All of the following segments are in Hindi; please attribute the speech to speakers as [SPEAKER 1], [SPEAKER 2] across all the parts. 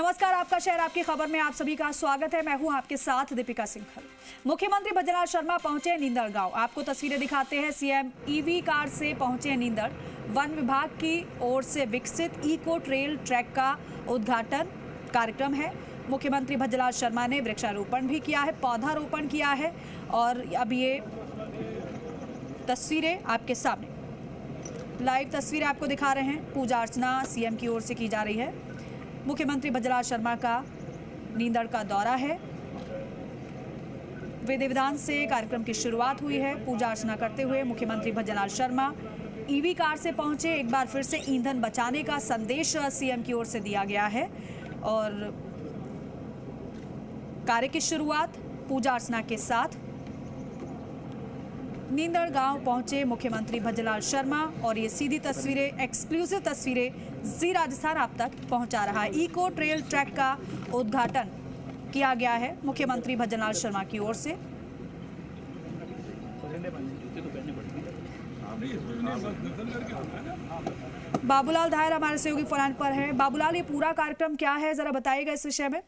[SPEAKER 1] नमस्कार, आपका शहर आपकी खबर में आप सभी का स्वागत है। मैं हूं आपके साथ दीपिका सिंघल। मुख्यमंत्री भजनलाल शर्मा पहुंचे नींदड़ गांव। आपको तस्वीरें दिखाते हैं। सीएम ईवी कार से पहुंचे नींदड़। वन विभाग की ओर से विकसित इको ट्रेल ट्रैक का उद्घाटन कार्यक्रम है। मुख्यमंत्री भजनलाल शर्मा ने वृक्षारोपण भी किया है, पौधारोपण किया है और अब ये तस्वीरें आपके सामने लाइव तस्वीरें आपको दिखा रहे हैं। पूजा अर्चना सीएम की ओर से की जा रही है। मुख्यमंत्री भजनलाल शर्मा का नींदड़ का दौरा है। विधि विधान से कार्यक्रम की शुरुआत हुई है। पूजा अर्चना करते हुए मुख्यमंत्री भजनलाल शर्मा ईवी कार से पहुंचे। एक बार फिर से ईंधन बचाने का संदेश सीएम की ओर से दिया गया है और कार्य की शुरुआत पूजा अर्चना के साथ नींदड़ गांव पहुंचे मुख्यमंत्री भजनलाल शर्मा और ये सीधी तस्वीरें, एक्सक्लूसिव तस्वीरें जी राजस्थान आप तक पहुंचा रहा है। इको ट्रेल ट्रैक का उद्घाटन किया गया है मुख्यमंत्री भजनलाल शर्मा की ओर से। बाबूलाल धायर हमारे सहयोगी फोन पर है। बाबूलाल, ये पूरा कार्यक्रम क्या है, जरा बताइएगा इस विषय में।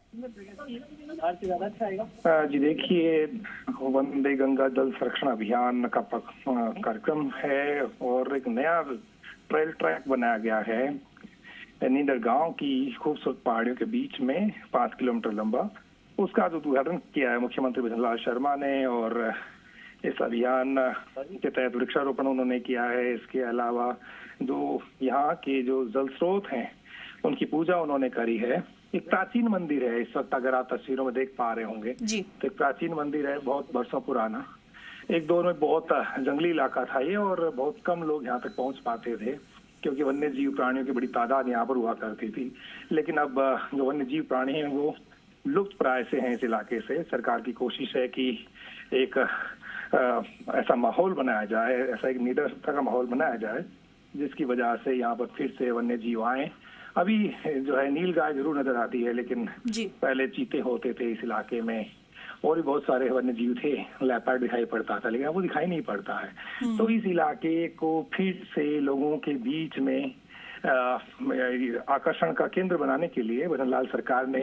[SPEAKER 2] जी देखिए, वंदे गंगा जल संरक्षण अभियान का कार्यक्रम है और एक नया ट्रेल ट्रैक बनाया गया है नींदड़ गांव की खूबसूरत पहाड़ियों के बीच में 5 किलोमीटर लंबा। उसका उद्घाटन किया है मुख्यमंत्री भजनलाल शर्मा ने और इस अभियान के तहत वृक्षारोपण उन्होंने किया है। इसके अलावा जो यहाँ के जो जल स्रोत हैं उनकी पूजा उन्होंने करी है। एक प्राचीन मंदिर है, इस वक्त अगर आप तस्वीरों में देख पा रहे होंगे
[SPEAKER 1] जी।
[SPEAKER 2] तो एक प्राचीन मंदिर है, बहुत बरसों पुराना। एक दौर में बहुत जंगली इलाका था ये और बहुत कम लोग यहाँ तक पहुंच पाते थे क्योंकि वन्य जीव प्राणियों की बड़ी तादाद यहाँ पर हुआ करती थी। लेकिन अब जो वन्य जीव प्राणी हैं वो लुप्त प्राय से हैं इस इलाके से। सरकार की कोशिश है कि एक ऐसा माहौल बनाया जाए, ऐसा एक निडरता का माहौल बनाया जाए जिसकी वजह से यहाँ पर फिर से वन्य जीव आए। अभी जो है नील गाय जरूर नजर आती है, लेकिन पहले चीते होते थे इस इलाके में और भी बहुत सारे वन्य जीव थे। लेपर्ड दिखाई पड़ता था, लेकिन अब वो दिखाई नहीं पड़ता है। तो इस इलाके को फिर से लोगों के बीच में आकर्षण का केंद्र बनाने के लिए भजनलाल सरकार ने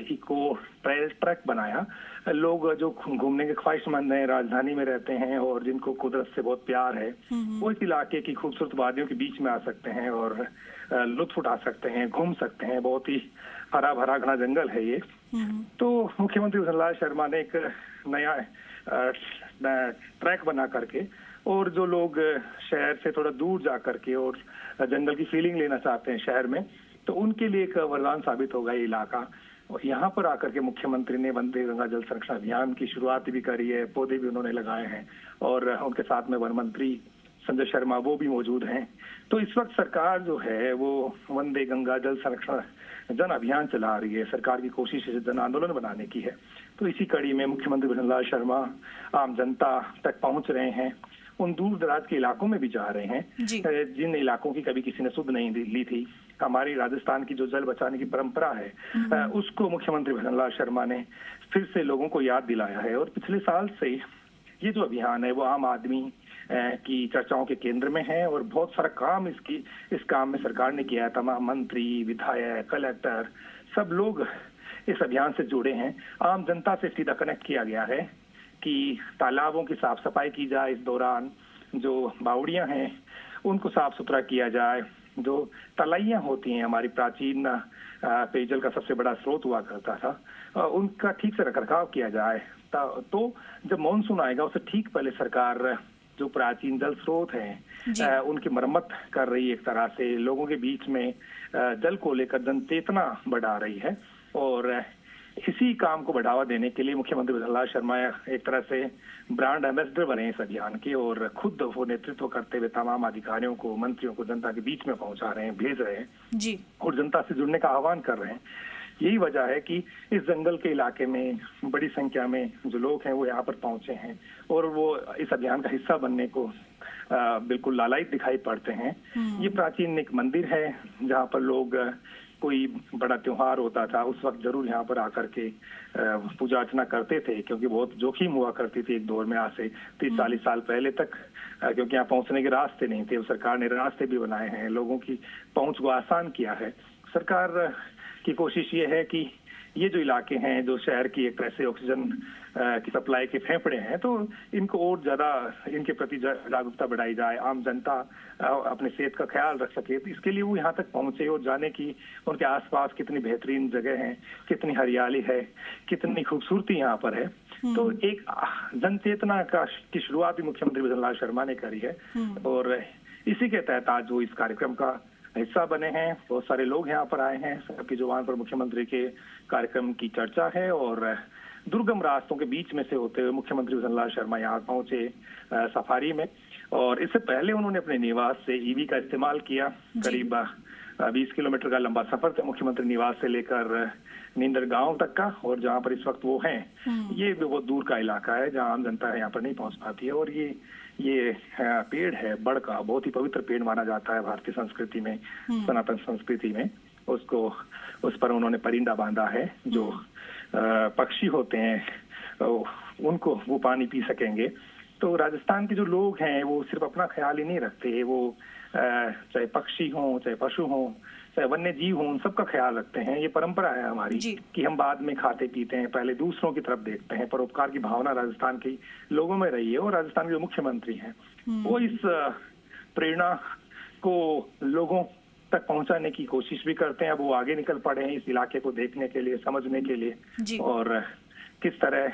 [SPEAKER 2] इको ट्रेल ट्रैक बनाया। लोग जो घूमने के ख्वाहिशमंद हैं, राजधानी में रहते हैं और जिनको कुदरत से बहुत प्यार है, वो इस इलाके की खूबसूरत वादियों के बीच में आ सकते हैं और लुत्फ उठा सकते हैं, घूम सकते हैं। बहुत ही हरा भरा घना जंगल है ये। तो मुख्यमंत्री भजनलाल शर्मा ने एक नया ट्रैक बना करके और जो लोग शहर से थोड़ा दूर जा करके और जंगल की फीलिंग लेना चाहते हैं शहर में, तो उनके लिए एक वरदान साबित होगा ये इलाका। और यहाँ पर आकर के मुख्यमंत्री ने वंदे गंगा जल संरक्षण अभियान की शुरुआत भी करी है, पौधे भी उन्होंने लगाए हैं और उनके साथ में वन मंत्री संजय शर्मा वो भी मौजूद हैं। तो इस वक्त सरकार जो है वो वंदे गंगा जल संरक्षण जन अभियान चला रही है। सरकार की कोशिश है जन आंदोलन बनाने की है। तो इसी कड़ी में मुख्यमंत्री भजनलाल शर्मा आम जनता तक पहुंच रहे हैं, उन दूर दराज के इलाकों में भी जा रहे हैं जिन इलाकों की कभी किसी ने सुध नहीं ली थी। हमारी राजस्थान की जो जल बचाने की परंपरा है उसको मुख्यमंत्री भजनलाल शर्मा ने फिर से लोगों को याद दिलाया है। और पिछले साल से ये जो अभियान है वो आम आदमी की चर्चाओं के केंद्र में है और बहुत सारा काम इस काम में सरकार ने किया है। तमाम मंत्री, विधायक, कलेक्टर सब लोग इस अभियान से जुड़े हैं। आम जनता से सीधा कनेक्ट किया गया है कि तालाबों की साफ सफाई की जाए, इस दौरान जो बावड़ियां हैं उनको साफ सुथरा किया जाए, जो तलाइयां होती हैं हमारी प्राचीन पेयजल का सबसे बड़ा स्रोत हुआ करता था, उनका ठीक से रखरखाव किया जाए। तो जब मानसून आएगा उससे ठीक पहले सरकार जो प्राचीन जल स्रोत हैं उनकी मरम्मत कर रही है। एक तरह से लोगों के बीच में जल को लेकर जन चेतना बढ़ा रही है और इसी काम को बढ़ावा देने के लिए मुख्यमंत्री भजनलाल शर्मा एक तरह से ब्रांड एम्बेसडर बने इस अभियान के और खुद वो नेतृत्व करते हुए तमाम अधिकारियों को, मंत्रियों को जनता के बीच में पहुंचा रहे हैं, भेज रहे हैं जी और जनता से जुड़ने का आह्वान कर रहे हैं। यही वजह है कि इस जंगल के इलाके में बड़ी संख्या में जो लोग हैं वो यहाँ पर पहुंचे हैं और वो इस अभियान का हिस्सा बनने को बिल्कुल लालायित दिखाई पड़ते हैं। ये प्राचीन एक मंदिर है जहाँ पर लोग कोई बड़ा त्योहार होता था उस वक्त जरूर यहाँ पर आकर के पूजा अर्चना करते थे, क्योंकि बहुत जोखिम हुआ करती थी एक दौर में, आज से 30-40 साल पहले तक, क्योंकि यहाँ पहुंचने के रास्ते नहीं थे। सरकार ने रास्ते भी बनाए हैं, लोगों की पहुंच को आसान किया है। सरकार की कोशिश ये है कि ये जो इलाके हैं, जो शहर की एक तरह से ऑक्सीजन की सप्लाई के फेफड़े हैं, तो इनको और ज्यादा इनके प्रति जागरूकता बढ़ाई जाए, आम जनता अपने सेहत का ख्याल रख सके। तो इसके लिए वो यहाँ तक पहुंचे और जाने की उनके आसपास कितनी बेहतरीन जगह है, कितनी हरियाली है, कितनी खूबसूरती यहाँ पर है। तो एक जन चेतना की शुरुआत भी मुख्यमंत्री भजन लाल शर्मा ने करी है और इसी के तहत आज वो इस कार्यक्रम का हिस्सा बने हैं। बहुत सारे लोग यहाँ पर आए हैं। सबकी जुबान पर मुख्यमंत्री के कार्यक्रम की चर्चा है और दुर्गम रास्तों के बीच में से होते हुए मुख्यमंत्री भजन लाल शर्मा यहाँ पहुंचे सफारी में। और इससे पहले उन्होंने अपने निवास से ईवी का इस्तेमाल किया। करीब 20 किलोमीटर का लंबा सफर था मुख्यमंत्री निवास से लेकर नींदर गांव तक का। और जहाँ पर इस वक्त वो हैं, ये बहुत दूर का इलाका है जहाँ आम जनता यहाँ पर नहीं पहुंच पाती है। और ये पेड़ है बड़ का, बहुत ही पवित्र पेड़ माना जाता है भारतीय संस्कृति में, सनातन संस्कृति में। उस पर उन्होंने परिंदा बांधा है। जो पक्षी होते हैं उनको वो पानी पी सकेंगे। तो राजस्थान के जो लोग हैं वो सिर्फ अपना ख्याल ही नहीं रखते, वो चाहे पक्षी हों, चाहे पशु हों, चाहे वन्य जीव हों, उन सबका ख्याल रखते हैं। ये परंपरा है हमारी कि हम बाद में खाते पीते हैं, पहले दूसरों की तरफ देखते हैं। परोपकार की भावना राजस्थान के लोगों में रही है और राजस्थान के जो मुख्यमंत्री हैं वो इस प्रेरणा को लोगों तक पहुंचाने की कोशिश भी करते हैं। अब वो आगे निकल पड़े हैं इस इलाके को देखने के लिए, समझने के लिए और किस तरह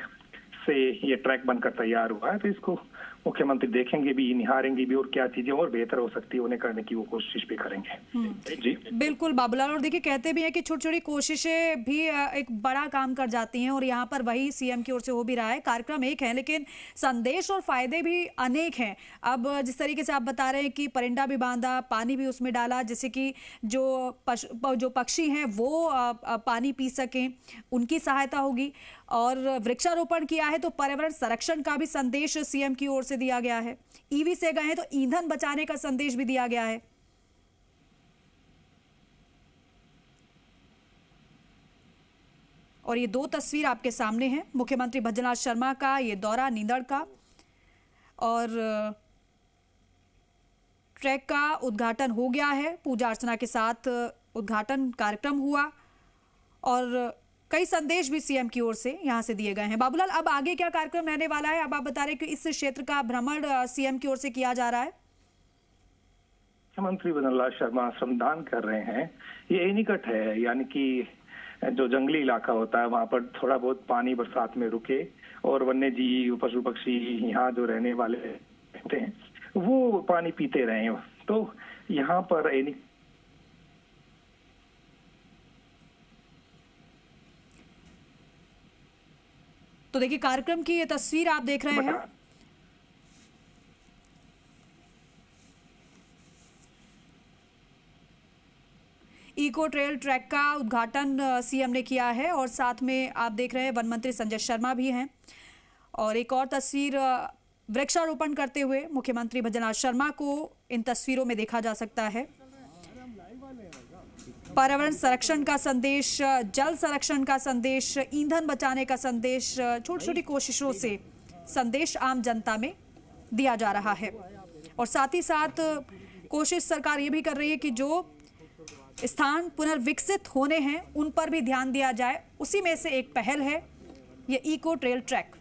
[SPEAKER 2] से ये ट्रैक बनकर तैयार हुआ है। तो इसको मुख्यमंत्री देखेंगे भी, निहारेंगे भी और क्या चीजें और बेहतर हो सकती है उन्हें करने की वो कोशिश भी करेंगे। जी
[SPEAKER 1] बिल्कुल बाबूलाल। और देखिए कहते भी हैं कि छोटी छोटी कोशिशें भी एक बड़ा काम कर जाती हैं और यहाँ पर वही सीएम की ओर से हो भी रहा है। कार्यक्रम एक है लेकिन संदेश और फायदे भी अनेक हैं। अब जिस तरीके से आप बता रहे हैं कि परिंदा भी बांधा, पानी भी उसमें डाला, जिससे कि जो पक्षी हैं वो पानी पी सकें, उनकी सहायता होगी। और वृक्षारोपण किया है तो पर्यावरण संरक्षण का भी संदेश सीएम की ओर से दिया गया है। ईवी से गए हैं तो ईंधन बचाने का संदेश भी दिया गया है। और ये दो तस्वीर आपके सामने हैं मुख्यमंत्री भजनलाल शर्मा का ये दौरा नींदड़ का, और ट्रैक का उद्घाटन हो गया है। पूजा अर्चना के साथ उद्घाटन कार्यक्रम हुआ और कई संदेश भी सीएम की ओर से यहां से दिए गए हैं। बाबूलाल, अब आगे क्या कार्यक्रम रहने वाला है? अब आप बता रहे हैं कि इस क्षेत्र का भ्रमण सीएम की ओर से किया जा रहा है।
[SPEAKER 2] मुख्यमंत्री भजन लाल शर्मा श्रमदान कर रहे हैं। ये निकट है, यानी कि जो जंगली इलाका होता है वहां पर थोड़ा बहुत पानी बरसात में रुके और वन्य जीव, पशु पक्षी यहाँ जो रहने वाले रहते हैं वो पानी पीते रहे। तो यहाँ पर
[SPEAKER 1] तो देखिए कार्यक्रम की ये तस्वीर आप देख रहे हैं। इको ट्रेल ट्रैक का उद्घाटन सीएम ने किया है और साथ में आप देख रहे हैं वन मंत्री संजय शर्मा भी हैं। और एक और तस्वीर वृक्षारोपण करते हुए मुख्यमंत्री भजनलाल शर्मा को इन तस्वीरों में देखा जा सकता है। पर्यावरण संरक्षण का संदेश, जल संरक्षण का संदेश, ईंधन बचाने का संदेश, छोटी छोटी कोशिशों से संदेश आम जनता में दिया जा रहा है। और साथ ही साथ कोशिश सरकार ये भी कर रही है कि जो स्थान पुनर्विकसित होने हैं उन पर भी ध्यान दिया जाए। उसी में से एक पहल है ये इको ट्रेल ट्रैक।